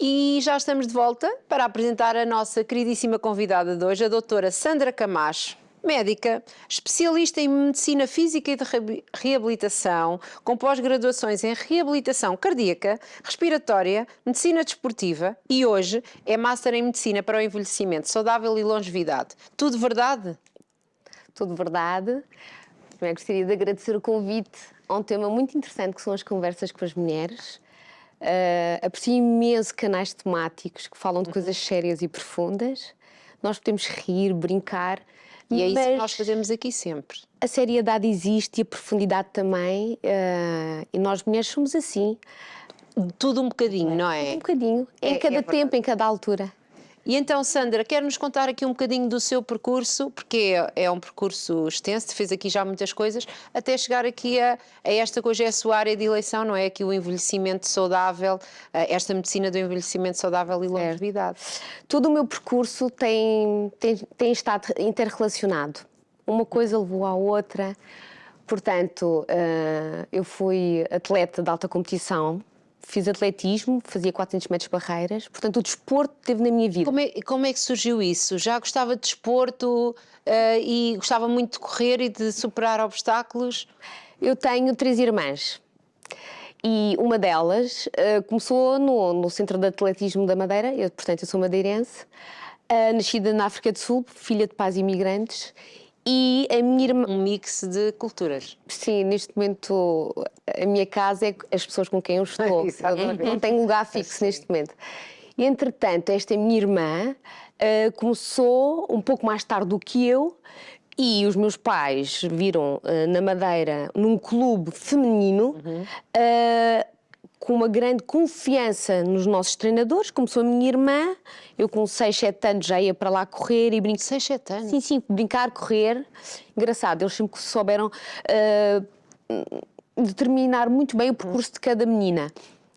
E já estamos de volta para apresentar a nossa queridíssima convidada de hoje, a doutora Sandra Camacho, médica, especialista em Medicina Física e de Reabilitação, com pós-graduações em Reabilitação Cardíaca, Respiratória, Medicina Desportiva e hoje é Master em Medicina para o Envelhecimento Saudável e Longevidade. Tudo verdade? Tudo verdade. Primeiro gostaria de agradecer o convite a um tema muito interessante que são as conversas com as mulheres. Aprecio imenso canais temáticos que falam de coisas sérias e profundas. Nós podemos rir, brincar, E é isso mas que nós fazemos aqui sempre. a seriedade existe e a profundidade também, e nós mulheres somos assim, Tudo um bocadinho, não um é? bocadinho, em cada tempo, em cada altura. E então, Sandra, quer-nos contar aqui um bocadinho do seu percurso, porque é um percurso extenso, fez aqui já muitas coisas, até chegar aqui a esta que hoje é a sua área de eleição, não é? Aqui o envelhecimento saudável, esta medicina do envelhecimento saudável e longevidade. Todo o meu percurso tem estado interrelacionado. Uma coisa levou à outra. Portanto, eu fui atleta de alta competição, fiz atletismo, fazia 400 metros de barreiras. Portanto, o desporto esteve na minha vida. Como é que surgiu isso? Já gostava de desporto e gostava muito de correr e de superar obstáculos? Eu tenho 3 irmãs. E uma delas começou no Centro de Atletismo da Madeira, portanto eu sou madeirense, nascida na África do Sul, filha de pais imigrantes, e a minha irmã... Um mix de culturas. Sim, neste momento a minha casa é as pessoas com quem eu estou, eu não tenho lugar fixo neste momento. E entretanto, esta minha irmã começou um pouco mais tarde do que eu, e os meus pais viram na Madeira, num clube feminino, com uma grande confiança nos nossos treinadores. Começou a minha irmã, eu com 6, 7 anos já ia para lá correr e brincar. 6, 7 anos? Sim, sim, brincar, correr. Engraçado, eles sempre souberam determinar muito bem o percurso de cada menina.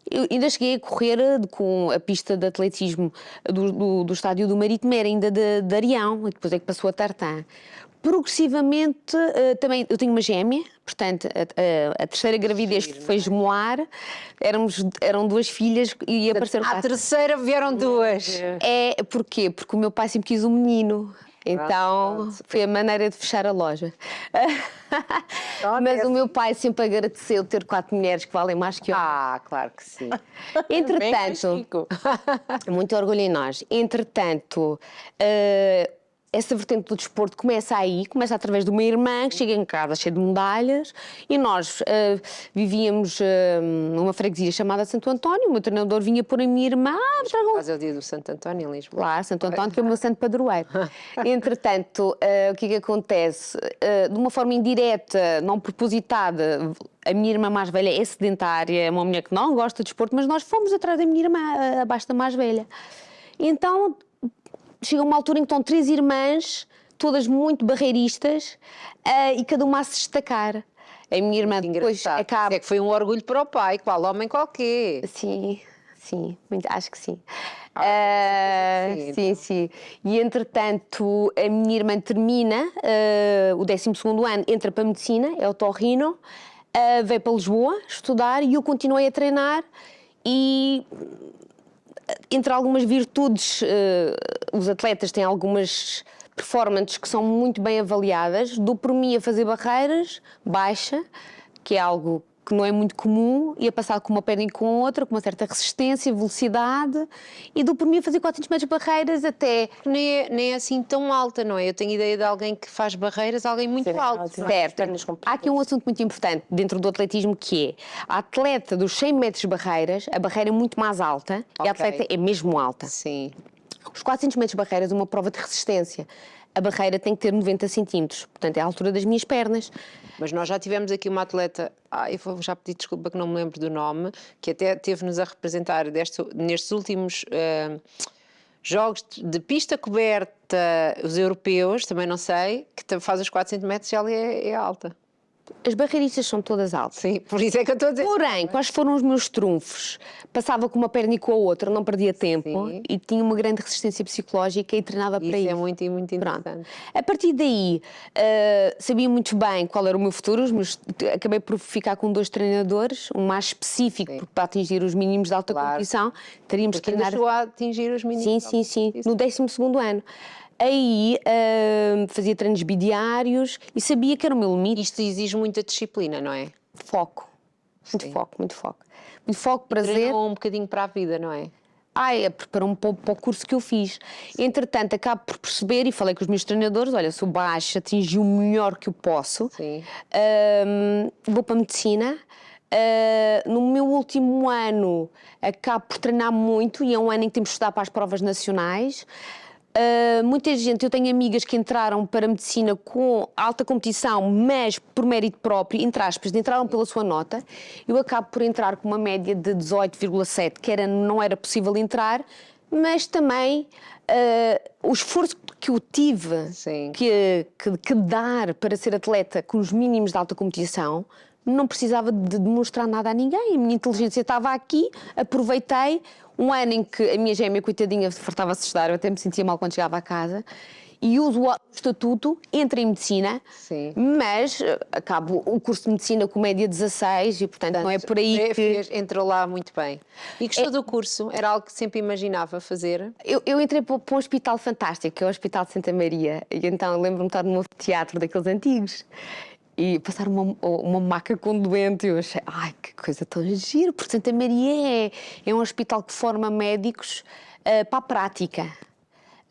Eu ainda cheguei a correr com a pista de atletismo do estádio do Marítimo, era ainda de Arião, e depois é que passou a tartan. Progressivamente, também, eu tenho uma gêmea, portanto, a terceira gravidez foi gemelar, eram 2 filhas e apareceram... À terceira vieram 2. Porquê? Porque o meu pai sempre quis um menino. Então, foi a maneira de fechar a loja. Mas o meu pai sempre agradeceu ter 4 mulheres que valem mais que eu. Ah, claro que sim. Entretanto, muito orgulho em nós. Entretanto, essa vertente do desporto começa através de uma irmã que chega em casa cheia de medalhas, e nós vivíamos numa freguesia chamada Santo António. O meu treinador vinha pôr a minha irmã... Mas é o dia do Santo António em Lisboa. Lá, Santo António, que é o meu santo padroeiro. Entretanto, o que é que acontece? De uma forma indireta, não propositada, a minha irmã mais velha é sedentária, é uma mulher que não gosta de desporto, mas nós fomos atrás da minha irmã, abaixo da mais velha. Então, chega uma altura em que estão 3 irmãs, todas muito barreiristas, e cada uma a se destacar. A minha irmã depois acaba... É que foi um orgulho para o pai, qual homem qualquer. Sim, acho que sim. Sim. Sim. E entretanto, a minha irmã termina o 12º ano, entra para a medicina, é otorrino, veio para Lisboa estudar e eu continuei a treinar. E entre algumas virtudes, os atletas têm algumas performances que são muito bem avaliadas. Dou por mim a fazer barreiras, baixa, que é algo que não é muito comum, e a passar com uma perna e com outra, com uma certa resistência, velocidade, e dou por mim a fazer 400 metros de barreiras até... Nem é assim tão alta, não é? Eu tenho ideia de alguém que faz barreiras, alguém muito alto. Certo. Há aqui um assunto muito importante dentro do atletismo, que é a atleta dos 100 metros de barreiras, a barreira é muito mais alta, e a atleta é mesmo alta. Sim. Os 400 metros de barreiras é uma prova de resistência. A barreira tem que ter 90 centímetros, portanto é a altura das minhas pernas. Mas nós já tivemos aqui uma atleta, eu vou já pedir desculpa que não me lembro do nome, que até teve-nos a representar nestes últimos jogos de pista coberta, os europeus, também não sei, que faz os 400 metros e ela é alta. As barreiristas são todas altas. Sim, por isso é que eu estou a dizer. Porém, quais foram os meus trunfos? Passava com uma perna e com a outra, não perdia tempo. Sim. E tinha uma grande resistência psicológica e treinava para Isso isso. é muito interessante. Pronto. A partir daí, sabia muito bem qual era o meu futuro. Acabei por ficar com 2 treinadores, um mais específico, porque para atingir os mínimos de alta competição, teríamos Porque que ainda treinar. chegou a atingir os mínimos. Sim, no 12º ano. Aí fazia treinos bidiários e sabia que era o meu limite. Isto exige muita disciplina, não é? Foco. Muito foco. Muito foco, prazer. Treinou um bocadinho para a vida, não é? Preparou-me para o curso que eu fiz. Entretanto, acabo por perceber, e falei com os meus treinadores, olha, sou baixa, atingi o melhor que eu posso. Sim. Vou para a medicina. No meu último ano, acabo por treinar muito, e é um ano em que temos de estudar para as provas nacionais. Muita gente, eu tenho amigas que entraram para a medicina com alta competição, mas por mérito próprio, entre aspas, entraram pela sua nota. Eu acabo por entrar com uma média de 18,7, que não era possível entrar, mas também o esforço que eu tive que dar para ser atleta com os mínimos de alta competição, não precisava de demonstrar nada a ninguém. A minha inteligência estava aqui, aproveitei. Um ano em que a minha gêmea, coitadinha, fartava-se de estudar, eu até me sentia mal quando chegava a casa, e uso o estatuto, entro em medicina, mas acabo o curso de medicina com média 16 e, portanto, não é por aí que... Entrou lá muito bem. E gostou do curso? Era algo que sempre imaginava fazer? Eu entrei para um hospital fantástico, que é o Hospital de Santa Maria, e então lembro-me de estar num teatro daqueles antigos. E passar uma maca com doente, eu achei, que coisa tão gira, porque Santa Maria é um hospital que forma médicos para a prática.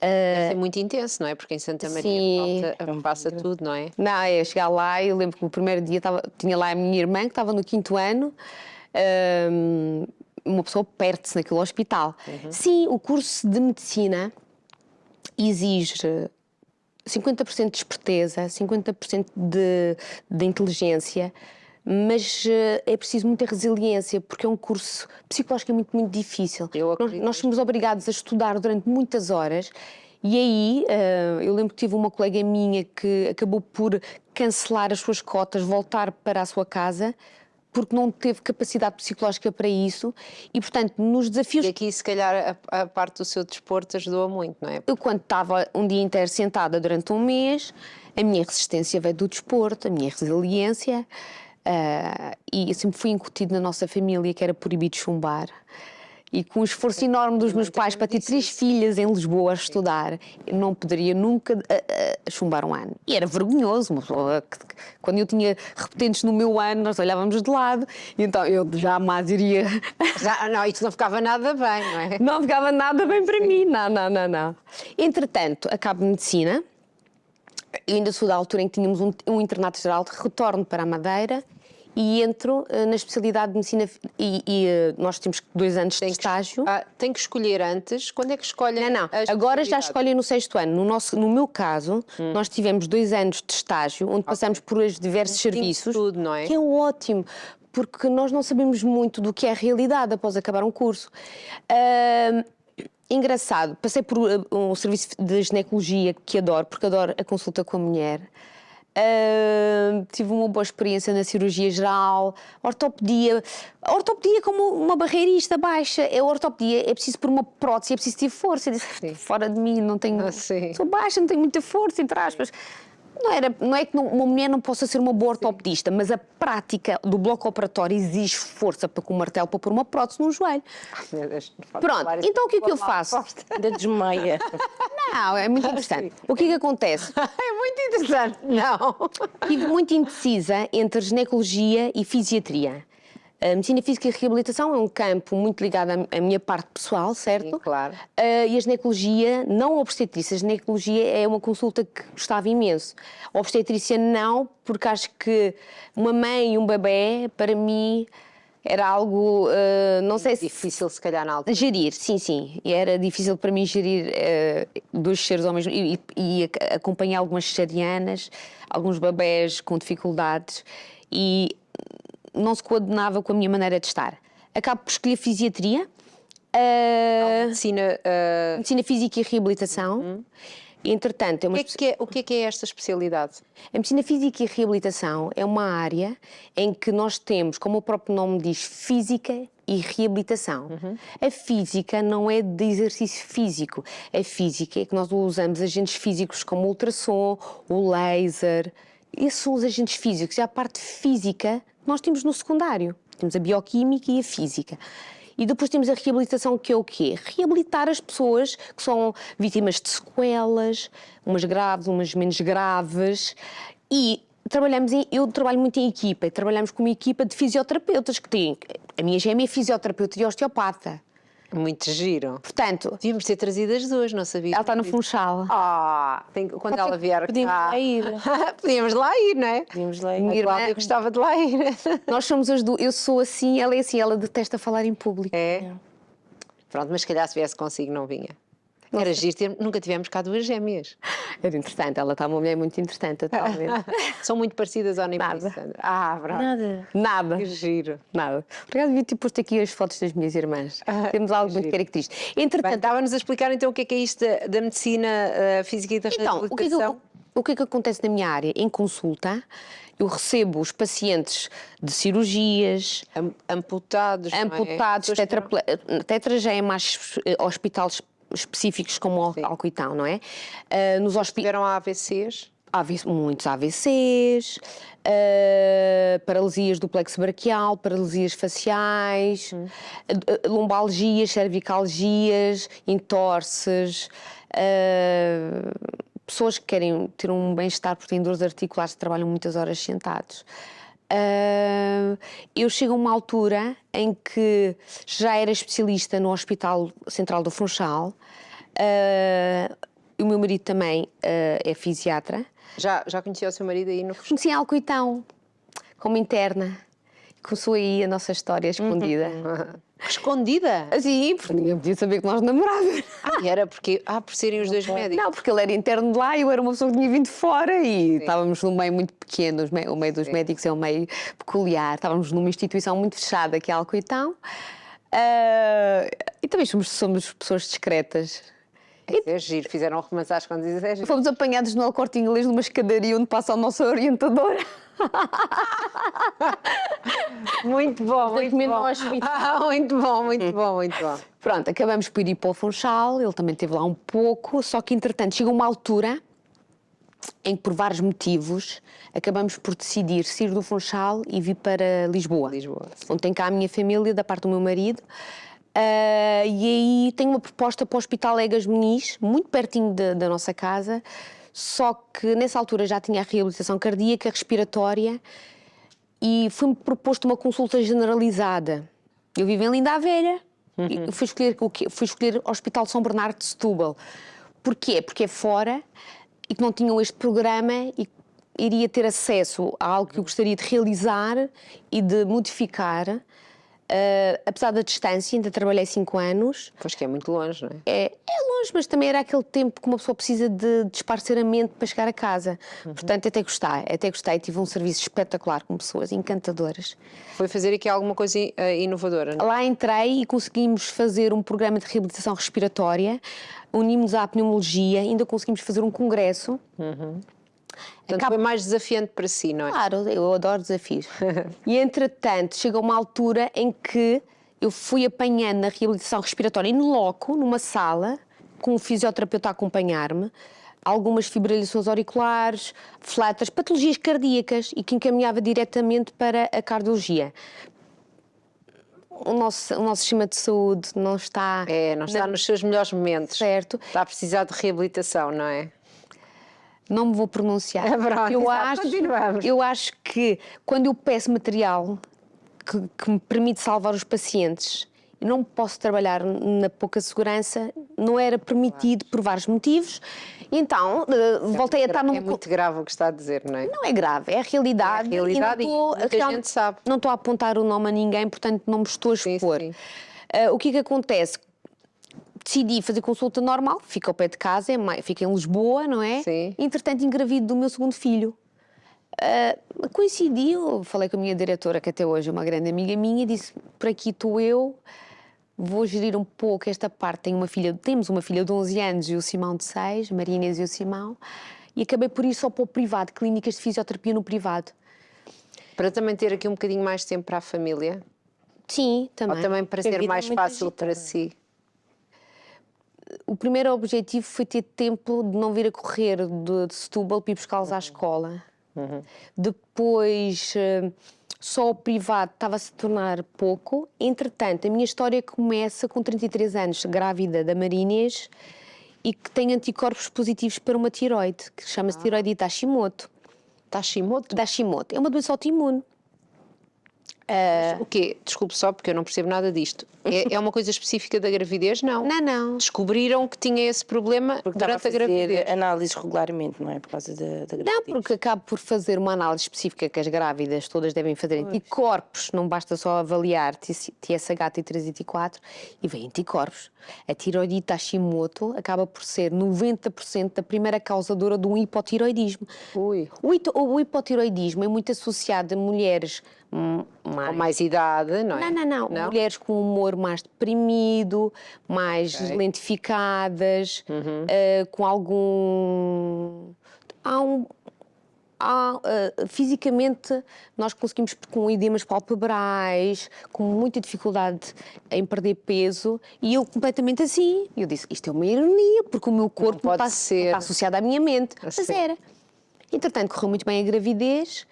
Deve ser muito intenso, não é? Porque em Santa Maria passa tudo, não é? Não, eu chegar lá, eu lembro que o primeiro dia tinha lá a minha irmã, que estava no 5º ano, uma pessoa perde-se naquele hospital. Sim, o curso de medicina exige 50% de esperteza, 50% de inteligência, mas é preciso muita resiliência, porque é um curso psicologicamente muito difícil. Nós somos obrigados a estudar durante muitas horas, e aí eu lembro que tive uma colega minha que acabou por cancelar as suas cotas, voltar para a sua casa, porque não teve capacidade psicológica para isso, e, portanto, nos desafios... E aqui, se calhar, a parte do seu desporto ajudou muito, não é? Eu, quando estava um dia inteiro sentada durante um mês, a minha resistência veio do desporto, a minha resiliência, e eu sempre fui incutido na nossa família que era proibido chumbar. E com o esforço enorme dos meus pais para ter 3 filhas em Lisboa a estudar, eu não poderia nunca chumbar um ano. E era vergonhoso. Quando eu tinha repetentes no meu ano, nós olhávamos de lado, e então eu jamais iria... Não, isto não ficava nada bem, não é? Não ficava nada bem para mim, não. Entretanto, acabo medicina. Eu ainda sou da altura em que tínhamos um internato geral, retorno para a Madeira e entro na especialidade de medicina e nós temos 2 anos de estágio. Tem que escolher antes? Quando é que escolhem? Não. Agora já escolhem no 6º ano. No meu caso, nós tivemos 2 anos de estágio, onde passamos por os diversos serviços, tudo, não é? Que é ótimo, porque nós não sabemos muito do que é a realidade após acabar um curso. Engraçado, passei por um serviço de ginecologia que adoro, porque adoro a consulta com a mulher. Tive uma boa experiência na cirurgia geral, ortopedia. A ortopedia como uma barreirista baixa. A ortopedia é preciso pôr uma prótese, é preciso ter força. Eu disse, fora de mim, não tenho... Sou baixa, não tenho muita força, entre aspas. Não é que uma mulher não possa ser uma boa ortopedista, mas a prática do bloco operatório exige força para com o martelo para pôr uma prótese no joelho. Pronto, então o que é que eu faço? Ainda desmaia. Não, é muito interessante. O que é que acontece? É muito interessante, não. Estive muito indecisa entre ginecologia e fisiatria. A medicina física e reabilitação é um campo muito ligado à minha parte pessoal, certo? Sim, claro. E a ginecologia, não a obstetrícia, a ginecologia é uma consulta que gostava imenso. A obstetrícia não, porque acho que uma mãe e um bebê, para mim, era algo, não sei se... Difícil, se calhar, na altura. Gerir, sim. E era difícil para mim gerir 2 seres ao mesmo e acompanhar algumas cesarianas, alguns bebés com dificuldades e não se coordenava com a minha maneira de estar. Acabo por escolher fisiatria, medicina física e reabilitação, Entretanto, é uma O que é esta especialidade? A medicina física e reabilitação é uma área em que nós temos, como o próprio nome diz, física e reabilitação. A física não é de exercício físico. A física é que nós usamos agentes físicos como o ultrassom, o laser. Esses são os agentes físicos. E a parte física nós temos no secundário. Temos a bioquímica e a física. E depois temos a reabilitação, que é o quê? Reabilitar as pessoas que são vítimas de sequelas, umas graves, umas menos graves. E eu trabalho muito em equipa, e trabalhamos com uma equipa de fisioterapeutas que tem. A minha gêmea é fisioterapeuta e osteopata. Muito giro. Portanto, Devíamos ter trazido as duas, não sabia? ela está no Funchal. Quando ela vier Podíamos cá... lá ir. Podíamos lá ir, não é? Podíamos lá A ir. Cláudia gostava de lá ir. Nós somos as duas. Eu sou assim, ela é assim, ela detesta falar em público. É? Pronto, mas se calhar se viesse consigo não vinha. Era giro, nunca tivemos cá duas gêmeas. Era interessante, ela está uma mulher muito interessante atualmente. São muito parecidas ao nível Nada. de Sandra. Pronto. Nada. Nada. Que giro. Nada. Obrigada, devia ter posto aqui as fotos das minhas irmãs. Temos algo muito giro. característico. Bem, Entretanto, estava-nos a explicar então o que é isto da medicina física e da então, reabilitação. o que é que acontece na minha área? Em consulta, eu recebo os pacientes de cirurgias, Amputados, não é? amputados, Pessoas que não- tetra já é mais hospitais específicos como o Alcoitão, não é? Nos hospitais tiveram AVCs. muitos AVCs, paralisias do plexo braquial, paralisias faciais, lombalgias, cervicalgias, entorses, pessoas que querem ter um bem-estar porque têm dores articulares que trabalham muitas horas sentados. Eu chego a uma altura em que já era especialista no Hospital Central do Funchal. O meu marido também é fisiatra. Já conhecia o seu marido aí no Funchal? Conheci em Alcoitão, como interna. Começou aí a nossa história escondida. Escondida? Sim, porque ninguém podia saber que nós namorávamos. E era porque, por serem os dois médicos. Não, porque ele era interno de lá e eu era uma pessoa que tinha vindo de fora e estávamos num meio muito pequeno, o meio dos médicos é um meio peculiar, estávamos numa instituição muito fechada que é Alcoitão. E também somos pessoas discretas. Isso é giro, fizeram romance às escondidas, é giro. Fomos apanhados no El Corte Inglês numa escadaria onde passa a nossa orientadora. Muito bom, muito Comendo bom. ao hospital. Muito bom, muito bom, muito bom. Pronto, acabamos por ir para o Funchal, ele também esteve lá um pouco, só que entretanto chegou uma altura em que por vários motivos acabamos por decidir sair do Funchal e vir para Lisboa. Lisboa, sim. Onde tem cá a minha família, da parte do meu marido. E aí tenho uma proposta para o Hospital Egas Muniz, muito pertinho da nossa casa, só que nessa altura já tinha a reabilitação cardíaca, respiratória e foi-me proposto uma consulta generalizada. Eu vivo em Linda a Velha e fui escolher o quê? Fui escolher o Hospital São Bernardo de Setúbal. Porquê? Porque é fora e que não tinham este programa e iria ter acesso a algo que eu gostaria de realizar e de modificar. Apesar da distância, ainda trabalhei 5 anos. Pois que é muito longe, não é? É longe, mas também era aquele tempo que uma pessoa precisa de esparcer a mente para chegar a casa. Portanto, até gostei. Tive um serviço espetacular com pessoas encantadoras. Foi fazer aqui alguma coisa inovadora, não é? Lá entrei e conseguimos fazer um programa de reabilitação respiratória, unimos à pneumologia, ainda conseguimos fazer um congresso. Portanto, foi mais desafiante para si, não é? Claro, eu adoro desafios. E, entretanto, chegou uma altura em que eu fui apanhando na reabilitação respiratória in loco, numa sala, com um fisioterapeuta a acompanhar-me, algumas fibrilações auriculares, flatas, patologias cardíacas e que encaminhava diretamente para a cardiologia. O nosso sistema de saúde não está... Não está nos seus melhores momentos. Certo. Está a precisar de reabilitação, não é? Não me vou pronunciar. Pronto, continuamos. Eu acho que quando eu peço material que me permite salvar os pacientes, eu não posso trabalhar na pouca segurança, não era permitido por vários motivos. Então, voltei a estar numa... É muito grave o que está a dizer, não é? Não é grave, é a realidade. É a realidade e não e muita gente sabe. Não estou a apontar o nome a ninguém, portanto não me estou a expor. Sim. O que é que acontece? Decidi fazer consulta normal, fico ao pé de casa, fico em Lisboa, não é? Sim. Entretanto, engravido do meu segundo filho. Coincidiu, falei com a minha diretora, que até hoje é uma grande amiga minha, e disse, por aqui estou eu, vou gerir um pouco esta parte. Temos uma filha de 11 anos e o Simão de 6, Maria Inês e o Simão, e acabei por ir só para o privado, clínicas de fisioterapia no privado. Para também ter aqui um bocadinho mais de tempo para a família? Sim, também. Ou também para ser mais fácil para si? O primeiro objetivo foi ter tempo de não vir a correr de Setúbal para ir buscá-los à escola. Depois, só o privado estava-se a tornar pouco. Entretanto, a minha história começa com 33 anos, grávida da Maria Inês, e que tem anticorpos positivos para uma tiroide, que chama-se tiroidite Hashimoto. Hashimoto. É uma doença autoimune. O quê? Desculpe só, porque eu não percebo nada disto. É uma coisa específica da gravidez? Não. Não. Descobriram que tinha esse problema durante a gravidez? Análises regularmente, não é? Por causa da gravidez. Não, porque acabo por fazer uma análise específica que as grávidas todas devem fazer anticorpos, não basta só avaliar TSH, T3 e T4, e vem anticorpos. A tiroidite Hashimoto acaba por ser 90% da primeira causadora de um hipotiroidismo. Ui. O hipotiroidismo é muito associado a mulheres Com mais idade, não é? Não. Mulheres com humor mais deprimido, mais lentificadas, com algum... fisicamente, nós conseguimos, com edemas palpebrais, com muita dificuldade em perder peso, e eu completamente assim. Eu disse, isto é uma ironia, porque o meu corpo está associado à minha mente. Mas era. Entretanto, correu muito bem a gravidez,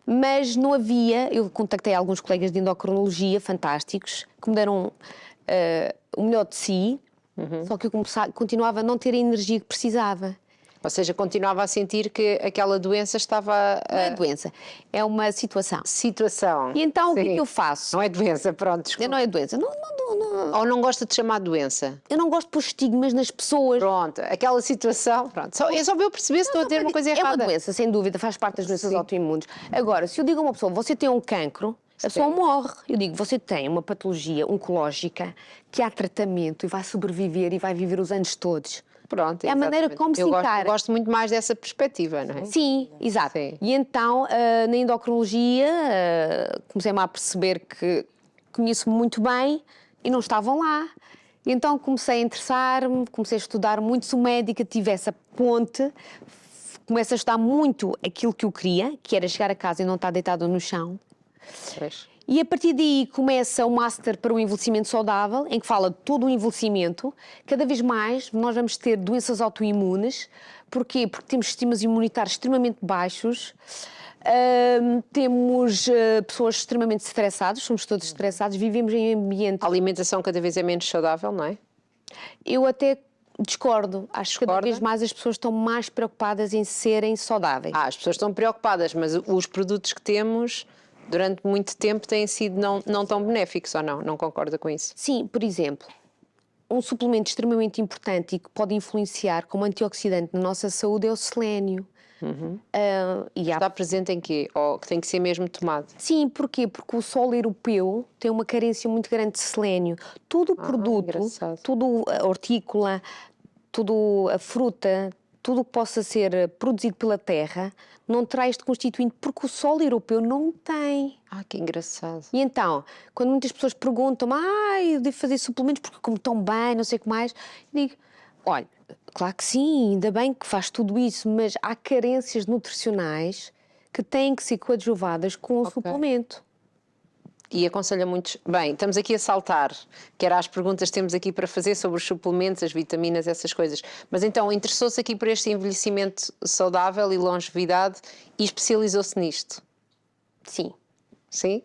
mas não havia... Eu contactei alguns colegas de endocrinologia fantásticos, que me deram o melhor de si, só que eu continuava a não ter a energia que precisava. Ou seja, continuava a sentir que aquela doença estava... Não é doença, é uma situação. E então, o que é que eu faço? Não é doença, pronto, desculpa. Não é doença. Não. Ou não gosta de chamar doença? Eu não gosto de pôr estigmas nas pessoas. Pronto, aquela situação, pronto. É só para eu perceber se estou a ter uma coisa errada. É uma doença, sem dúvida, faz parte das doenças autoimunes. Agora, se eu digo a uma pessoa, você tem um cancro, a pessoa morre. Eu digo, você tem uma patologia oncológica que há tratamento e vai sobreviver e vai viver os anos todos. Pronto, é a maneira como se encara. Eu gosto muito mais dessa perspectiva, não é? Sim, exato. Sim. E então, na endocrinologia, comecei-me a perceber que conheço muito bem e não estavam lá. E então comecei a interessar-me, comecei a estudar muito. Sou médica, tive essa ponte, começo a estudar muito aquilo que eu queria, que era chegar a casa e não estar deitada no chão. Pois. E a partir daí começa o Master para o Envelhecimento Saudável, em que fala de todo o envelhecimento. Cada vez mais nós vamos ter doenças autoimunes. Porquê? Porque temos sistemas imunitários extremamente baixos, temos pessoas extremamente estressadas, somos todos estressados, vivemos em ambiente... A alimentação cada vez é menos saudável, não é? Eu até discordo. Acho que cada vez mais as pessoas estão mais preocupadas em serem saudáveis. As pessoas estão preocupadas, mas os produtos que temos... durante muito tempo têm sido não tão benéficos, ou não? Não concorda com isso? Sim, por exemplo, um suplemento extremamente importante e que pode influenciar como antioxidante na nossa saúde é o selênio. Está presente em quê? Ou que tem que ser mesmo tomado? Sim, porquê? Porque o solo europeu tem uma carência muito grande de selênio. Todo o produto, toda a hortícola, toda a fruta, tudo o que possa ser produzido pela terra não terá este constituinte, porque o solo europeu não tem. Que engraçado. E então, quando muitas pessoas perguntam, eu devo fazer suplementos porque como tão bem, não sei o que mais, eu digo, olha, claro que sim, ainda bem que faz tudo isso, mas há carências nutricionais que têm que ser coadjuvadas com o suplemento. E aconselha muitos... Bem, estamos aqui a saltar, que era as perguntas que temos aqui para fazer sobre os suplementos, as vitaminas, essas coisas. Mas então, interessou-se aqui por este envelhecimento saudável e longevidade e especializou-se nisto? Sim. Sim?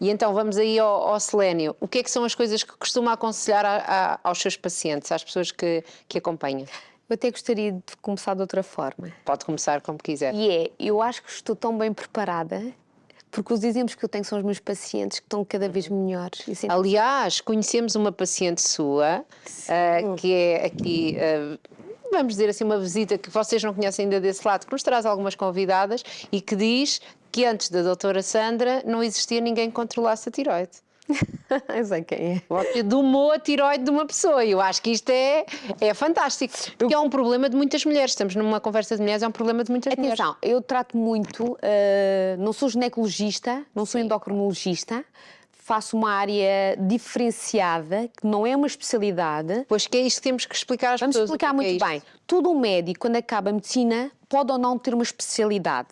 E então, vamos aí ao selênio. O que é que são as coisas que costuma aconselhar aos seus pacientes, às pessoas que acompanham? Eu até gostaria de começar de outra forma. Pode começar como quiser. Eu acho que estou tão bem preparada... Porque os exemplos que eu tenho são os meus pacientes que estão cada vez melhores. Aliás, conhecemos uma paciente sua, que é aqui, vamos dizer assim, uma visita que vocês não conhecem ainda desse lado, que nos traz algumas convidadas e que diz que antes da doutora Sandra não existia ninguém que controlasse a tiroide. Eu sei quem é. Você domou a tiroide de uma pessoa e eu acho que isto é fantástico. Porque é um problema de muitas mulheres. Estamos numa conversa de mulheres, é um problema de muitas mulheres. Atenção, eu trato muito, não sou ginecologista, não sou endocrinologista, faço uma área diferenciada, que não é uma especialidade. Pois que é isto que temos que explicar às Vamos pessoas. explicar o que é muito isto. bem. Todo médico, quando acaba a medicina, pode ou não ter uma especialidade.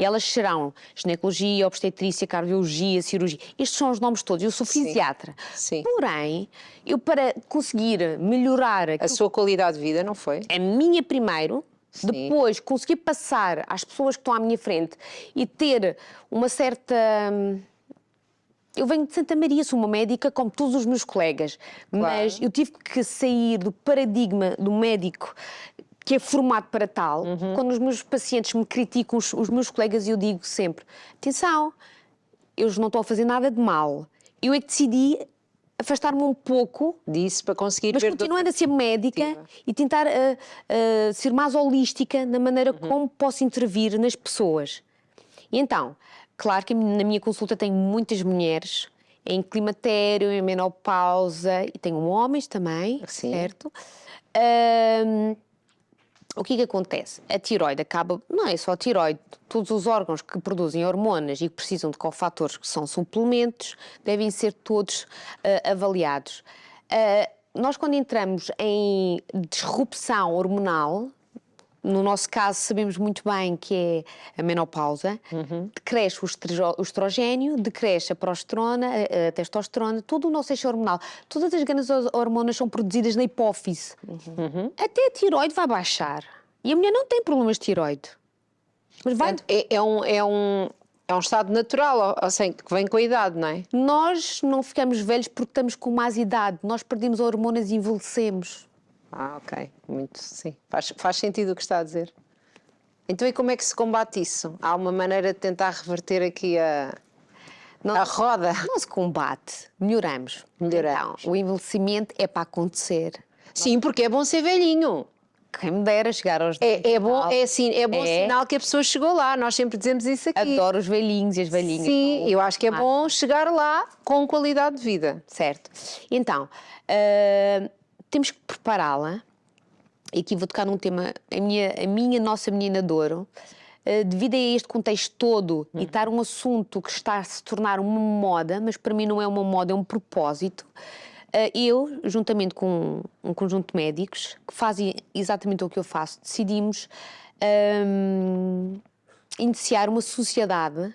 E elas serão ginecologia, obstetrícia, cardiologia, cirurgia. Estes são os nomes todos. Eu sou fisiatra. Sim. Porém, eu para conseguir melhorar A sua qualidade de vida, não foi? a minha primeiro, Sim. depois conseguir passar às pessoas que estão à minha frente e ter uma certa... Eu venho de Santa Maria, sou uma médica como todos os meus colegas, mas eu tive que sair do paradigma do médico que é formado para tal. Quando os meus pacientes me criticam, os meus colegas, eu digo sempre, atenção, eles não estão a fazer nada de mal. Eu é que decidi afastar-me um pouco Disse para conseguir mas ver... continuando a ser médica e tentar ser mais holística na maneira como posso intervir nas pessoas. E então, claro que na minha consulta tenho muitas mulheres em climatério, em menopausa, e tenho homens também, Sim. certo? O que acontece? A tiroide acaba, não é só a tiroide, todos os órgãos que produzem hormonas e que precisam de cofatores, que são suplementos, devem ser todos avaliados. Nós, quando entramos em disrupção hormonal, no nosso caso sabemos muito bem que é a menopausa, decresce o estrogênio, decresce a progesterona, a testosterona, todo o nosso eixo hormonal. Todas as grandes hormonas são produzidas na hipófise. Até a tiroide vai baixar. E a mulher não tem problemas de tiroide. Mas vai... É um estado natural, ou seja, que vem com a idade, não é? Nós não ficamos velhos porque estamos com mais idade. Nós perdemos hormonas e envelhecemos. Ok. Muito, sim. Faz sentido o que está a dizer. Então, e como é que se combate isso? Há uma maneira de tentar reverter aqui a roda? Não se combate, melhoramos. Melhoramos. Então, o envelhecimento é para acontecer. Sim, porque é bom ser velhinho. Quem me dera chegar aos... É bom, bom sinal que a pessoa chegou lá. Nós sempre dizemos isso aqui. Adoro os velhinhos e as velhinhas. Sim, eu acho que é bom chegar lá com qualidade de vida. Certo. Então, temos que prepará-la. E aqui vou tocar num tema, a nossa menina de ouro. Devido a este contexto todo e estar um assunto que está a se tornar uma moda, mas para mim não é uma moda, é um propósito, eu, juntamente com um conjunto de médicos que fazem exatamente o que eu faço, decidimos iniciar uma sociedade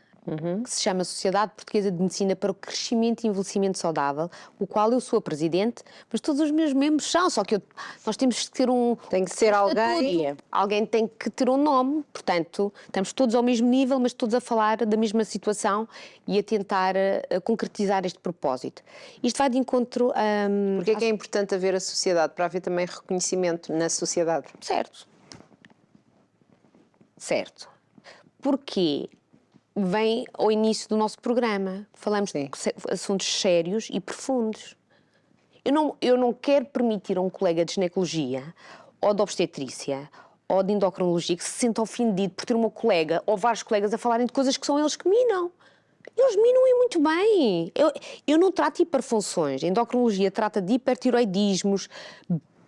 que se chama Sociedade Portuguesa de Medicina para o Crescimento e Envelhecimento Saudável, o qual eu sou a presidente, mas todos os meus membros são, só que nós temos que ter Tem que ser alguém. Alguém tem que ter um nome, portanto, estamos todos ao mesmo nível, mas todos a falar da mesma situação e a tentar concretizar este propósito. Isto vai de encontro a... Porque é que é importante haver a sociedade? Para haver também reconhecimento na sociedade. Certo. Certo. Porque vem ao início do nosso programa. Falamos de assuntos sérios e profundos. Eu não quero permitir a um colega de ginecologia ou de obstetrícia ou de endocrinologia que se sinta ofendido por ter uma colega ou vários colegas a falarem de coisas que são eles que minam. Eles minam e muito bem. Eu não trato hiperfunções. A endocrinologia trata de hipertiroidismos,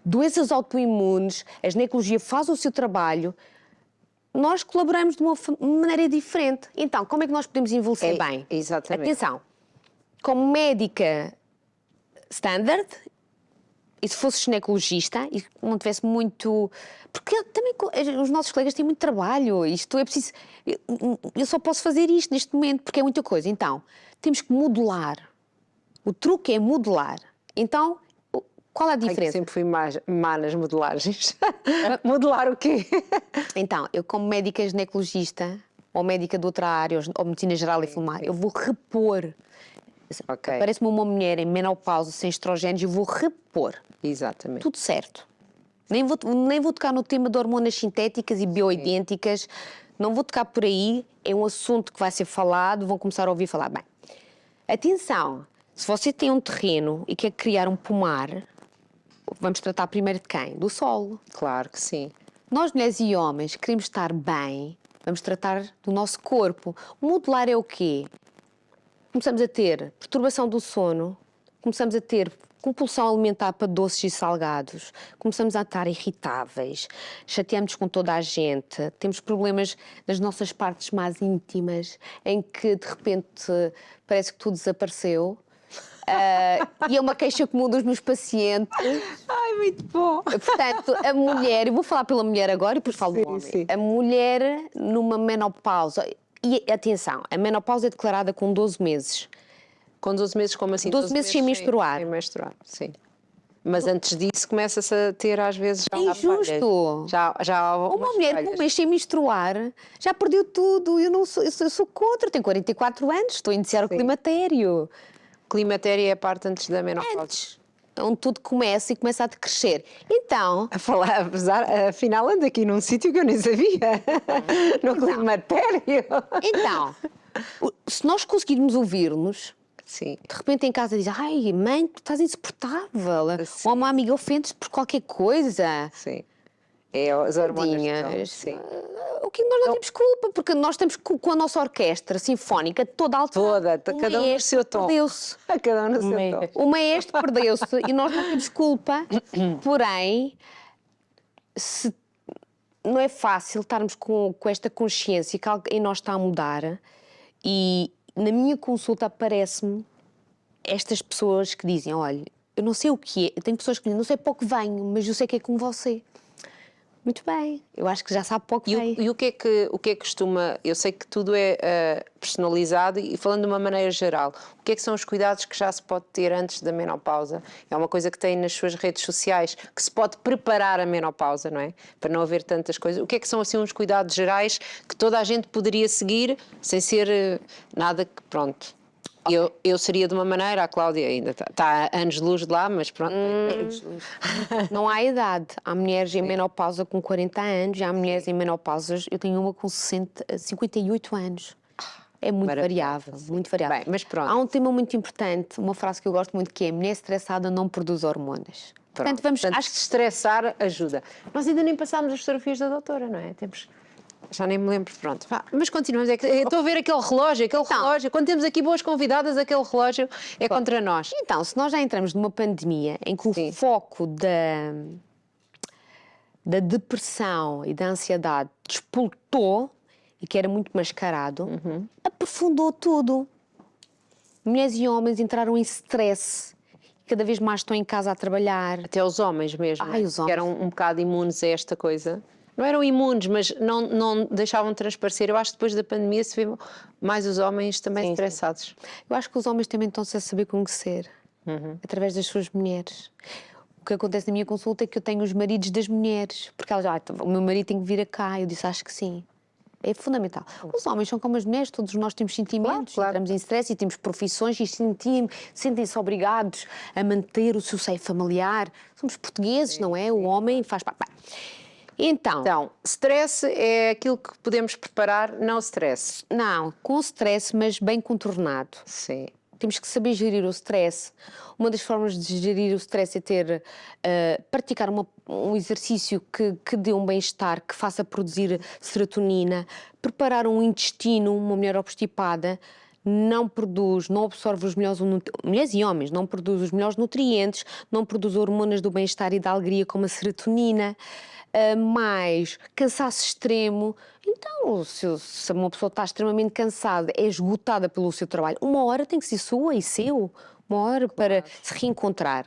doenças autoimunes, a ginecologia faz o seu trabalho. Nós colaboramos de uma maneira diferente. Então, como é que nós podemos envelhecer bem? Exatamente. Atenção, como médica standard, e se fosse ginecologista e não tivesse muito... Porque também os nossos colegas têm muito trabalho, isto é preciso... Eu só posso fazer isto neste momento porque é muita coisa. Então, temos que modular. O truque é modular. Então, qual a diferença? Eu sempre fui má nas modelagens. Modelar o quê? Então, eu como médica ginecologista, ou médica de outra área, ou medicina geral e filmar, eu vou repor. Parece-me uma mulher em menopausa, sem estrogénios, eu vou repor. Exatamente. Tudo certo. Nem vou tocar no tema de hormonas sintéticas e bioidênticas, não vou tocar por aí, é um assunto que vai ser falado, vão começar a ouvir falar. Bem, atenção, se você tem um terreno e quer criar um pomar, vamos tratar primeiro de quem? Do solo. Claro que sim. Nós, mulheres e homens, queremos estar bem, vamos tratar do nosso corpo. O modular é o quê? Começamos a ter perturbação do sono, começamos a ter compulsão alimentar para doces e salgados, começamos a estar irritáveis, chateamos com toda a gente, temos problemas nas nossas partes mais íntimas, em que de repente parece que tudo desapareceu. E é uma queixa comum dos meus pacientes. Ai, muito bom. Portanto, a mulher, eu vou falar pela mulher agora e depois falo do homem. Sim. A mulher numa menopausa, e atenção, a menopausa é declarada com 12 meses. Com 12 meses, como assim? 12 meses sem menstruar. Sem menstruar, sim. Mas antes disso começa-se a ter, às vezes, já É injusto. Já há Uma mulher com um mês sem menstruar já perdeu tudo. Eu sou contra, tenho 44 anos, estou a iniciar o climatério. Climatério é a parte antes da menopausa. Antes. Onde tudo começa e começa a decrescer. Então, A falar, afinal ando aqui num sítio que eu nem sabia. No climatério. então, se nós conseguirmos ouvir-nos, Sim. de repente em casa diz, ai mãe, tu estás insuportável. Sim. Ou uma amiga ofende-se por qualquer coisa. Sim. É as hormonas. Tadinhas. Sim. O que nós não temos culpa, porque nós estamos com a nossa orquestra sinfónica toda alterada. Toda, cada um no seu tom. Perdeu-se. Cada um no seu tom. O maestro perdeu-se e nós não temos culpa. Porém, não é fácil estarmos com esta consciência que algo em nós está a mudar. E na minha consulta aparece-me estas pessoas que dizem, olha, eu não sei o que é, eu tenho pessoas que dizem, não sei para o que venho, mas eu sei que é com você. Muito bem, eu acho que já sabe para o que vem. E o que é que costuma... Eu sei que tudo é personalizado e falando de uma maneira geral, o que é que são os cuidados que já se pode ter antes da menopausa? É uma coisa que tem nas suas redes sociais, que se pode preparar a menopausa, não é? Para não haver tantas coisas. O que é que são assim uns cuidados gerais que toda a gente poderia seguir sem ser nada que, pronto... Eu seria de uma maneira, a Cláudia ainda está a anos-luz de lá, mas pronto. Não há idade. Há mulheres em menopausa com 40 anos, há mulheres em menopausas, eu tenho uma com 58 anos. É muito variável, muito variável. Bem, mas pronto. Há um tema muito importante, uma frase que eu gosto muito, que é: mulher estressada não produz hormonas. Portanto, acho que estressar ajuda. Nós ainda nem passámos as fotografias da doutora, não é? Já nem me lembro, pronto. Mas continuamos. Estou a ver aquele relógio, Quando temos aqui boas convidadas, aquele relógio é contra nós. Então, se nós já entramos numa pandemia em que o foco da depressão e da ansiedade despoltou e que era muito mascarado, aprofundou tudo. Mulheres e homens entraram em stress. Cada vez mais estão em casa a trabalhar. Até os homens mesmo, os homens. que eram um bocado imunes a esta coisa. Não eram imunes, mas não deixavam transparecer. Eu acho que depois da pandemia se vê mais os homens também estressados. Eu acho que os homens também estão-se a saber conhecer, através das suas mulheres. O que acontece na minha consulta é que eu tenho os maridos das mulheres, porque elas o meu marido tem que vir cá. Eu disse, acho que sim. É fundamental. Os homens são como as mulheres, todos nós temos sentimentos, entramos em stress e temos profissões e sentem-se obrigados a manter o seu seio familiar. Somos portugueses, não é? O homem faz parte. Então, stress é aquilo que podemos preparar, não stress. Não, com stress, mas bem contornado. Sim. Temos que saber gerir o stress. Uma das formas de gerir o stress é praticar um exercício que dê um bem-estar, que faça produzir serotonina, preparar um intestino. Uma mulher obstipada não absorve os melhores mulheres e homens, não produz os melhores nutrientes, não produz hormonas do bem-estar e da alegria como a serotonina. Mais cansaço extremo. Então, se uma pessoa está extremamente cansada, é esgotada pelo seu trabalho, uma hora tem que ser sua e seu, uma hora para se reencontrar.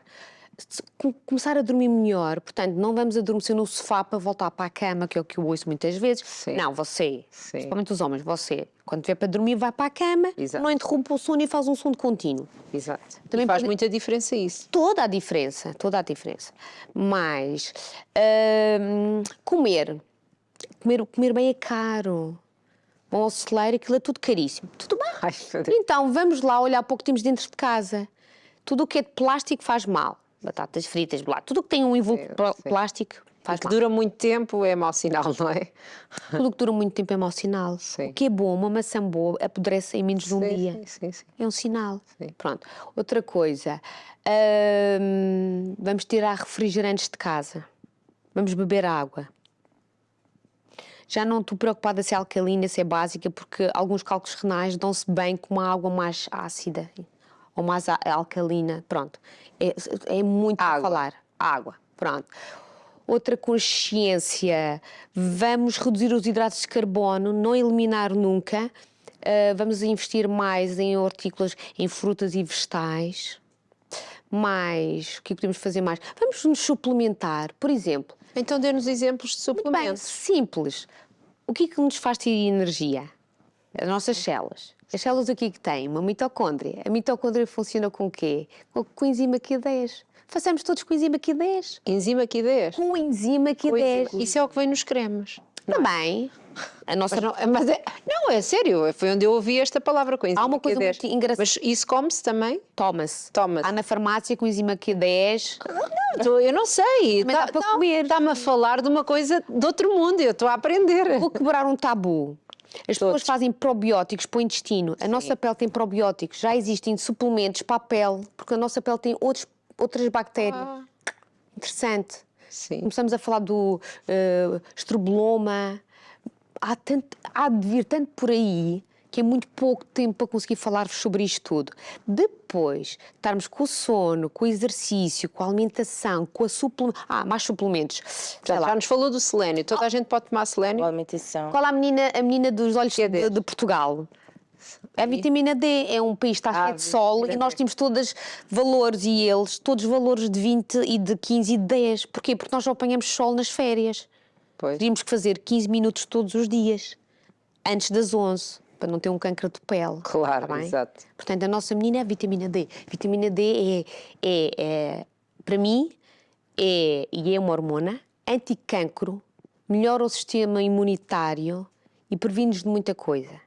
Começar a dormir melhor, portanto, não vamos adormecer no sofá para voltar para a cama, que é o que eu ouço muitas vezes. Sim. Não, você, Sim. principalmente os homens, você, quando tiver para dormir, vai para a cama, não interrompa o sono e faz um sono contínuo. Exato. Também faz muita diferença isso. Toda a diferença. Mas comer bem é caro. Bom, ao celeiro, aquilo é tudo caríssimo. Tudo bem. Ai, Então, vamos lá olhar para o que temos dentro de casa. Tudo o que é de plástico faz mal. Batatas fritas, tudo o que tem um invólucro plástico faz mal. Dura muito tempo é mau sinal, não é? Tudo o que dura muito tempo é mau sinal. Sim. O que é bom, uma maçã boa, apodrece em menos de um dia. Sim. É um sinal. Sim. Pronto. Outra coisa, vamos tirar refrigerantes de casa. Vamos beber água. Já não estou preocupada se é alcalina, se é básica, porque alguns cálculos renais dão-se bem com uma água mais ácida ou mais alcalina. Pronto. É muito a falar. Água. Pronto. Outra consciência, vamos reduzir os hidratos de carbono, não eliminar nunca. Vamos investir mais em hortícolas, em frutas e vegetais. mais... O que é que podemos fazer mais? Vamos nos suplementar, por exemplo. Então dê-nos exemplos de Muito bem, suplementos. simples. O que é que nos faz ter energia? As nossas células. As células o que é que têm? Uma mitocôndria. A mitocôndria funciona com o quê? Com enzima Q10. Façamos todos com enzima Q10. Enzima Q10. Com enzima Q10. Isso é o que vem nos cremes. Também. A nossa... Não, é sério, foi onde eu ouvi esta palavra com enzima Há uma coisa Q10. muito engraçada. Mas isso come-se também? Toma-se. Toma-se. Há na farmácia com enzima Q10. Eu não sei. Também dá para comer. Está-me a falar de uma coisa de outro mundo, eu estou a aprender. Vou quebrar um tabu. As pessoas fazem probióticos para o intestino. A nossa pele tem probióticos. Já existem suplementos para a pele, porque a nossa pele tem outras bactérias. Interessante. Sim. Começamos a falar do estroboloma. Há de vir tanto por aí que é muito pouco tempo para conseguir falar-vos sobre isto tudo. Depois, estarmos com o sono, com o exercício, com a alimentação, com a suplementação... mais suplementos. Já nos falou do selênio. Toda a gente pode tomar selênio? A alimentação. Qual a menina dos olhos de Portugal? A vitamina D é um país que está cheio de sol e nós temos todos valores e eles, todos valores de 20 e de 15 e de 10. Porquê? Porque nós só apanhamos sol nas férias. Pois. Teríamos que fazer 15 minutos todos os dias, antes das 11, para não ter um cancro de pele. Claro, está bem? exato. Portanto, a nossa menina é a vitamina D. Vitamina D para mim, é uma hormona anticancro, melhora o sistema imunitário e previne-nos de muita coisa.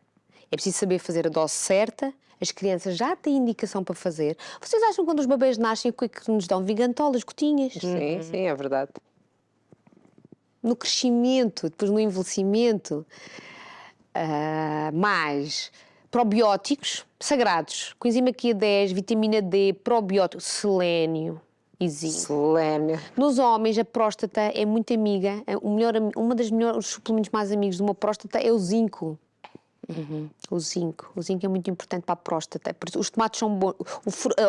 É preciso saber fazer a dose certa, as crianças já têm indicação para fazer. Vocês acham que quando os bebês nascem, o que é que nos dão? Vigantolas, gotinhas? Sim, sim, é verdade. No crescimento, depois no envelhecimento, mais probióticos sagrados, coenzima Q10, vitamina D, probiótico, selênio e zinco. Selênio. Nos homens, a próstata é muito amiga, uma das melhores suplementos mais amigos de uma próstata é o zinco. O zinco é muito importante para a próstata. Os tomates são bons.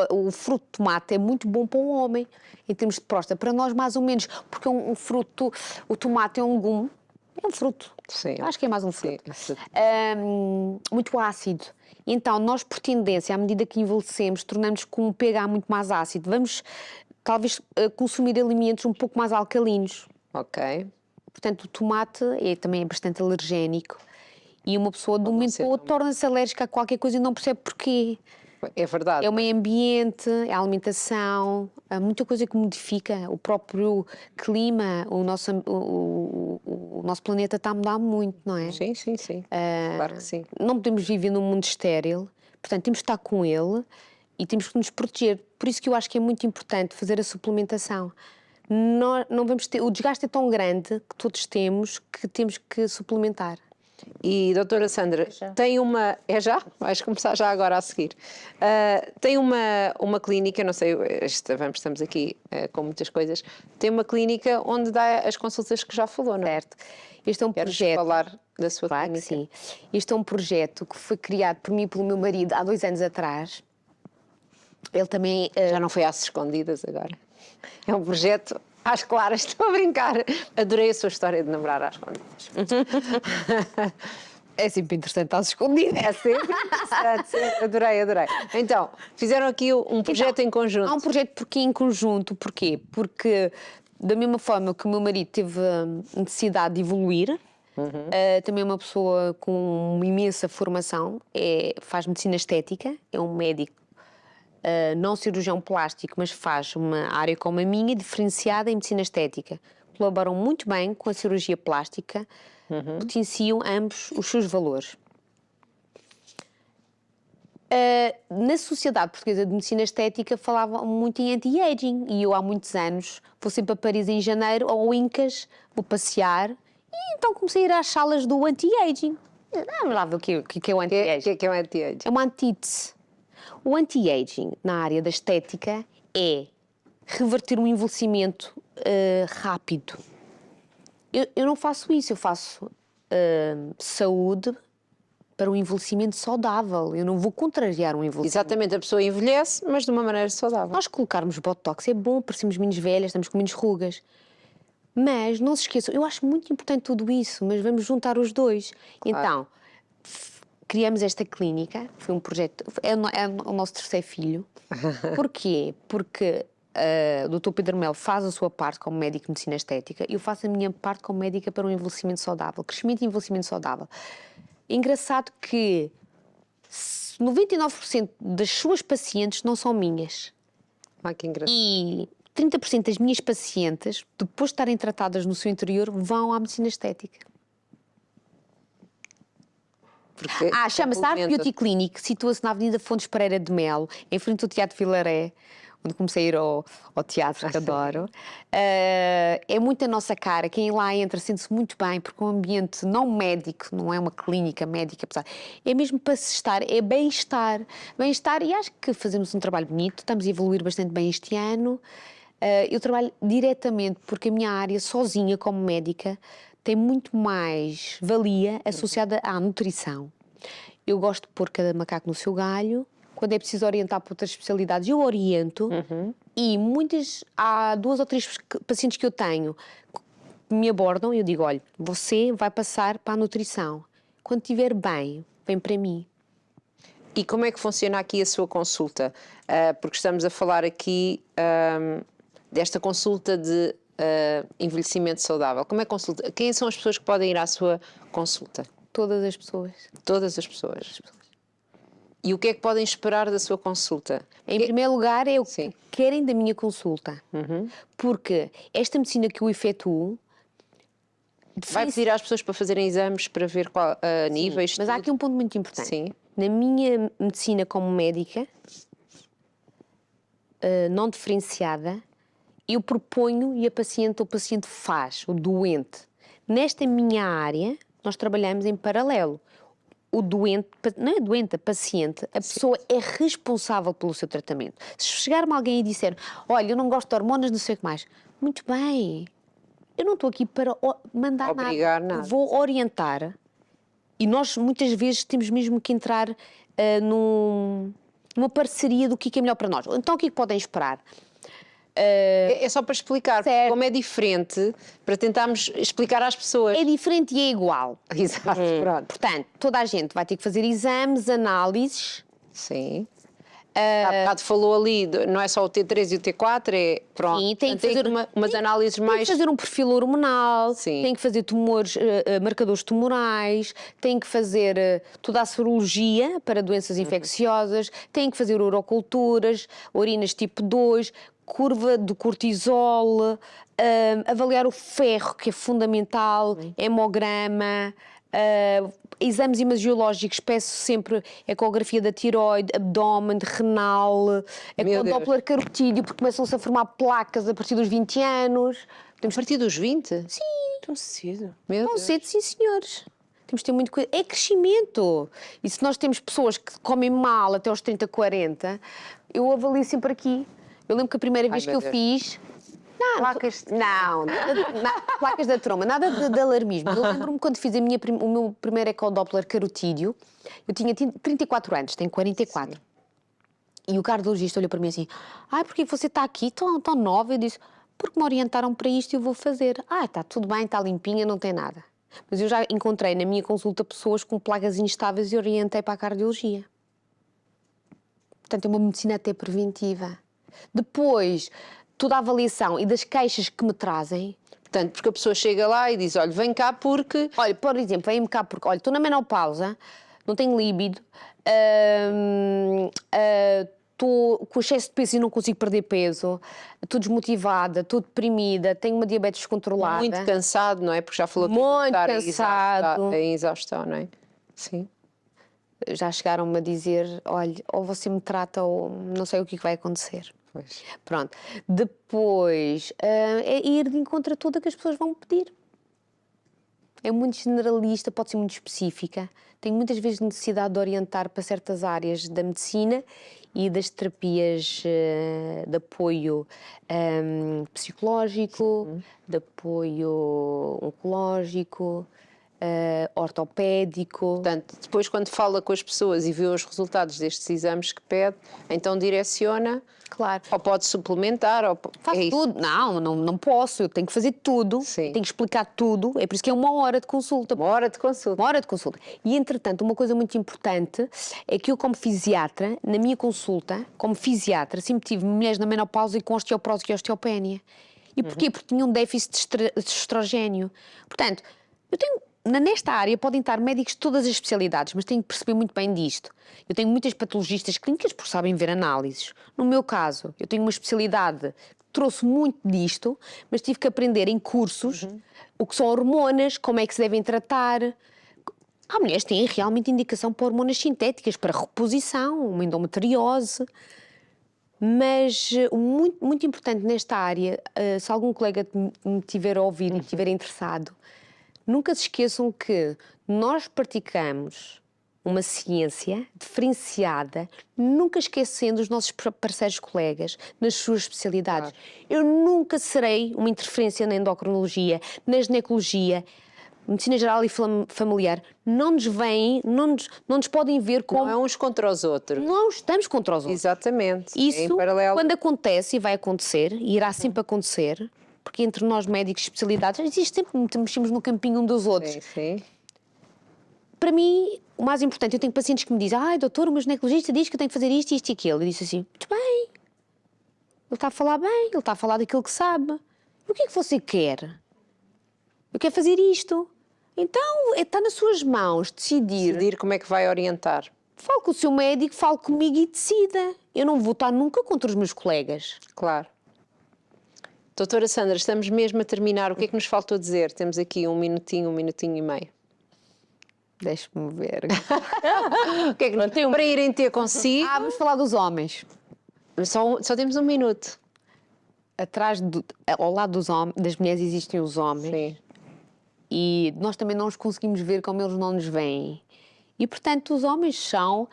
O fruto de tomate é muito bom para o homem, em termos de próstata. Para nós, mais ou menos, porque um fruto, o tomate é um legume, é um fruto. Sim. Acho que é mais um fruto. Sim. Muito ácido. Então, nós, por tendência, à medida que envelhecemos, tornamos com um pH muito mais ácido. Vamos, talvez, consumir alimentos um pouco mais alcalinos. Ok. Portanto, o tomate também é bastante alergénico. E uma pessoa, de um momento para o outro, torna-se alérgica a qualquer coisa e não percebe porquê. É verdade. É o meio ambiente, é a alimentação, há muita coisa que modifica. O próprio clima, o nosso planeta está a mudar muito, não é? Sim, sim, sim. Claro que sim. Não podemos viver num mundo estéril, portanto, temos que estar com ele e temos que nos proteger. Por isso que eu acho que é muito importante fazer a suplementação. Não vamos ter, o desgaste é tão grande que todos temos que suplementar. E, doutora Sandra, tem uma... É já? Vais começar já agora a seguir. Tem uma clínica, não sei, estamos aqui com muitas coisas, tem uma clínica onde dá as consultas que já falou, não é? Certo. Este é um Queres projeto... falar da sua Claro clínica? que sim. Este é um projeto que foi criado por mim e pelo meu marido há 2 anos atrás. Ele também... Já não foi às escondidas agora. É um projeto às claras, estou a brincar. Adorei a sua história de namorar às escondidas. É sempre interessante às escondidas. É sempre interessante, sim. Adorei. Então, fizeram aqui um projeto em conjunto. Há um projeto em conjunto, porquê? Porque da mesma forma que o meu marido teve a necessidade de evoluir, também é uma pessoa com uma imensa formação, faz medicina estética, é um médico, não cirurgião plástico, mas faz uma área como a minha, diferenciada em medicina estética. Colaboram muito bem com a cirurgia plástica, potenciam ambos os seus valores. Na Sociedade Portuguesa de Medicina Estética falavam muito em anti-aging e eu há muitos anos vou sempre a Paris em janeiro ou ao Incas, vou passear e então comecei a ir às salas do anti-aging. Vamos lá ver o que é o anti-aging. O que é o anti-aging? É uma antítese. O anti-aging na área da estética é reverter um envelhecimento rápido. Eu não faço isso, eu faço saúde para um envelhecimento saudável. Eu não vou contrariar um envelhecimento. Exatamente, a pessoa envelhece, mas de uma maneira saudável. Nós colocarmos botox é bom, parecemos menos velhas, estamos com menos rugas. Mas não se esqueçam, eu acho muito importante tudo isso, mas vamos juntar os dois. Claro. Então, criamos esta clínica, foi um projeto, é o nosso terceiro filho. Porquê? Porque o Dr. Pedro Melo faz a sua parte como médico de medicina estética e eu faço a minha parte como médica para um envelhecimento saudável, crescimento e envelhecimento saudável. Engraçado que 99% das suas pacientes não são minhas. Ah, que engraçado. E 30% das minhas pacientes, depois de estarem tratadas no seu interior, vão à medicina estética. Porque Chama-se Art complementa. Beauty Clinic, situa-se na Avenida Fontes Pereira de Melo, em frente ao Teatro Vilaré, onde comecei a ir ao teatro, que adoro. É muito a nossa cara, quem lá entra sente-se muito bem, porque é um ambiente não médico, não é uma clínica médica, apesar, é mesmo para se estar, é bem-estar. Bem-estar, e acho que fazemos um trabalho bonito, estamos a evoluir bastante bem este ano. Eu trabalho diretamente, porque a minha área, sozinha como médica, tem muito mais valia associada à nutrição. Eu gosto de pôr cada macaco no seu galho. Quando é preciso orientar para outras especialidades, eu oriento. E há 2 ou 3 pacientes que eu tenho que me abordam e eu digo, olha, você vai passar para a nutrição. Quando estiver bem, vem para mim. E como é que funciona aqui a sua consulta? Porque estamos a falar aqui desta consulta de envelhecimento saudável. Como é que consulta? Quem são as pessoas que podem ir à sua consulta? Todas as pessoas. Todas as pessoas. E o que é que podem esperar da sua consulta? Em primeiro lugar, é o que Sim. querem da minha consulta. Porque esta medicina que eu efetuo... Vai pedir às pessoas para fazerem exames para ver qual, níveis? Mas há aqui um ponto muito importante. Sim. Na minha medicina como médica, não diferenciada, eu proponho e o paciente faz, o doente. Nesta minha área, nós trabalhamos em paralelo. O doente, não é doente, a paciente, a pessoa é responsável pelo seu tratamento. Se chegar-me alguém e disser, olha, eu não gosto de hormonas, não sei o que mais, muito bem, eu não estou aqui para mandar Obrigar nada. Eu vou orientar. E nós muitas vezes temos mesmo que entrar numa parceria do que é melhor para nós. Então o que podem esperar? É só para explicar Certo. como é diferente, para tentarmos explicar às pessoas. É diferente e é igual. Exato, pronto. Portanto, toda a gente vai ter que fazer exames, análises. Sim. Há bocado falou ali, não é só o T3 e o T4, é pronto. Sim, tem que fazer umas análises Tem mais. que fazer um perfil hormonal, Sim. tem que fazer tumores, marcadores tumorais, tem que fazer toda a sorologia para doenças infecciosas, tem que fazer uroculturas, urinas tipo 2, curva do cortisol, avaliar o ferro, que é fundamental, hemograma, exames imagiológicos, peço sempre ecografia da tiroide, abdômen, renal, Doppler carotídeo, porque começam-se a formar placas a partir dos 20 anos. A partir dos 20? Sim, Tão cedo. Meu tão Deus. cedo, sim senhores. Temos de ter muito cuidado. É crescimento. E se nós temos pessoas que comem mal até aos 30, 40, eu avalio sempre aqui. Eu lembro que a primeira vez que meu eu Deus. fiz... Placas, placas da tromba, nada de alarmismo. Eu lembro-me quando fiz o meu primeiro ecodoppler carotídeo, eu tinha 34 anos, tenho 44. Sim. E o cardiologista olhou para mim assim, porquê você está aqui tão nova? Eu disse, porque me orientaram para isto e eu vou fazer. Está tudo bem, está limpinha, não tem nada. Mas eu já encontrei na minha consulta pessoas com plagas instáveis e orientei para a cardiologia. Portanto, é uma medicina até preventiva. Depois, toda a avaliação e das queixas que me trazem. Portanto, porque a pessoa chega lá e diz, olha, vem cá porque... Olha, por exemplo, vem-me cá porque, olha, estou na menopausa, não tenho líbido, estou com excesso de peso e não consigo perder peso, estou desmotivada, estou deprimida, tenho uma diabetes descontrolada. Muito cansado, não é? Porque já falou que Muito estar cansado. em exaustão, não é? Sim. Já chegaram-me a dizer, olha, ou você me trata ou não sei o que vai acontecer. Pois. Pronto. Depois, é ir de encontro a tudo que as pessoas vão pedir. É muito generalista, pode ser muito específica. Tenho muitas vezes necessidade de orientar para certas áreas da medicina e das terapias de apoio psicológico, de apoio oncológico, ortopédico. Portanto, depois quando fala com as pessoas e vê os resultados destes exames que pede, então direciona, Claro. ou pode suplementar, ou Faço é isso. tudo. Não posso. Eu tenho que fazer tudo. Sim. Tenho que explicar tudo. É por isso que é 1 hora de consulta. Uma hora de consulta. 1 hora de consulta. E, entretanto, uma coisa muito importante é que eu, como fisiatra, na minha consulta, como fisiatra, sempre tive mulheres na menopausa e com osteoporose e osteopénia. E porquê? Porque tinham um déficit de estrogénio. Portanto, eu tenho... Nesta área podem estar médicos de todas as especialidades, mas tenho que perceber muito bem disto. Eu tenho muitas patologistas clínicas porque sabem ver análises. No meu caso, eu tenho uma especialidade que trouxe muito disto, mas tive que aprender em cursos o que são hormonas, como é que se devem tratar. Há mulheres que têm realmente indicação para hormonas sintéticas, para reposição, uma endometriose. Mas muito, muito importante nesta área, se algum colega me tiver a ouvir e estiver interessado, nunca se esqueçam que nós praticamos uma ciência diferenciada, nunca esquecendo os nossos parceiros colegas nas suas especialidades. Claro. Eu nunca serei uma interferência na endocrinologia, na ginecologia, medicina geral e familiar. Não nos veem, não nos podem ver como... Não é uns contra os outros. Não estamos contra os outros. Exatamente. Isso, é em paralelo. Quando acontece, e vai acontecer, e irá sempre acontecer, porque entre nós médicos de especialidades existe sempre, mexemos no campinho um dos outros. Sim, sim. Para mim, o mais importante, eu tenho pacientes que me dizem: ai, doutor, o meu ginecologista diz que eu tenho que fazer isto, isto e aquilo. Eu disse assim: muito bem, ele está a falar bem, ele está a falar daquilo que sabe. E o que é que você quer? Eu quero fazer isto. Então, está nas suas mãos decidir. Decidir como é que vai orientar. Fale com o seu médico, fale comigo e decida. Eu não vou estar nunca contra os meus colegas. Claro. Doutora Sandra, estamos mesmo a terminar. O que é que nos faltou dizer? Temos aqui um minutinho e meio. Deixe-me ver. O que é que não tem para irem ter consigo? Vamos falar dos homens. Só temos 1 minuto. Ao lado das mulheres existem os homens. Sim. E nós também não os conseguimos ver como eles não nos veem. E, portanto, os homens são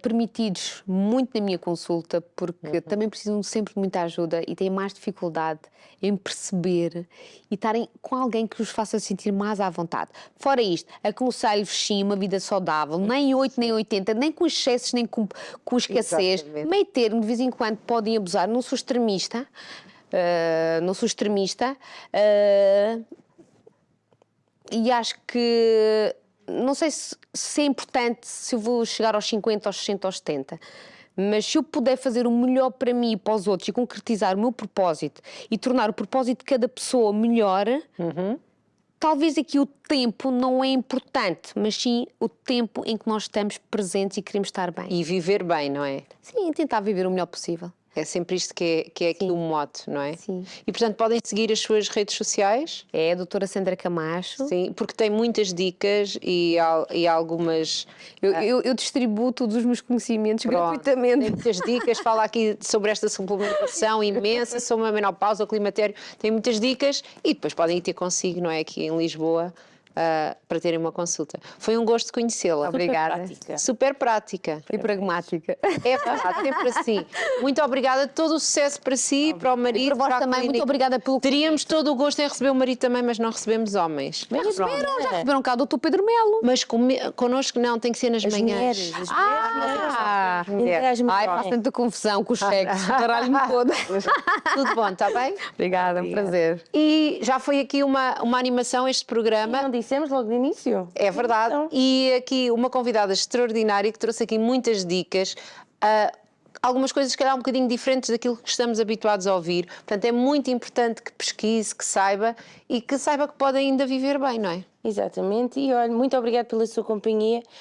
permitidos muito na minha consulta, porque também precisam sempre de muita ajuda e têm mais dificuldade em perceber e estarem com alguém que os faça sentir mais à vontade. Fora isto, aconselho-vos sim uma vida saudável, nem 8 nem 80, nem com excessos, nem com escassez. Exatamente. Meio termo, de vez em quando podem abusar. Não sou extremista. E acho que... Não sei se é importante se eu vou chegar aos 50, aos 60, aos 70, mas se eu puder fazer o melhor para mim e para os outros e concretizar o meu propósito e tornar o propósito de cada pessoa melhor, talvez aqui o tempo não é importante, mas sim o tempo em que nós estamos presentes e queremos estar bem. E viver bem, não é? Sim, tentar viver o melhor possível. É sempre isto que é aqui o mote, não é? Sim. E, portanto, podem seguir as suas redes sociais? É a doutora Sandra Camacho. Sim, porque tem muitas dicas e algumas... Eu distribuo todos os meus conhecimentos gratuitamente. Tem muitas dicas, fala aqui sobre esta suplementação imensa, sobre a menopausa, o climatério, tem muitas dicas e depois podem ir ter consigo, não é? Aqui em Lisboa, para terem uma consulta. Foi um gosto conhecê-la. Obrigada. Super prática. E pragmática. É verdade, sempre assim. Muito obrigada, todo o sucesso para si, para o marido. E para vós também, muito obrigada pelo... Teríamos todo o gosto em receber o marido também, mas não recebemos homens. Já receberam cá o doutor Pedro Melo. Mas connosco não, tem que ser nas manhãs. As mulheres. Ai, faço tanta confusão com os cheques, caralho-me todo. Tudo bom, está bem? Obrigada, um prazer. E já foi aqui uma animação este programa. Não dissemos logo de início. É verdade. E aqui uma convidada extraordinária que trouxe aqui muitas dicas. Algumas coisas, se calhar, um bocadinho diferentes daquilo que estamos habituados a ouvir. Portanto, é muito importante que pesquise, que saiba e que saiba que pode ainda viver bem, não é? Exatamente. E olha, muito obrigada pela sua companhia.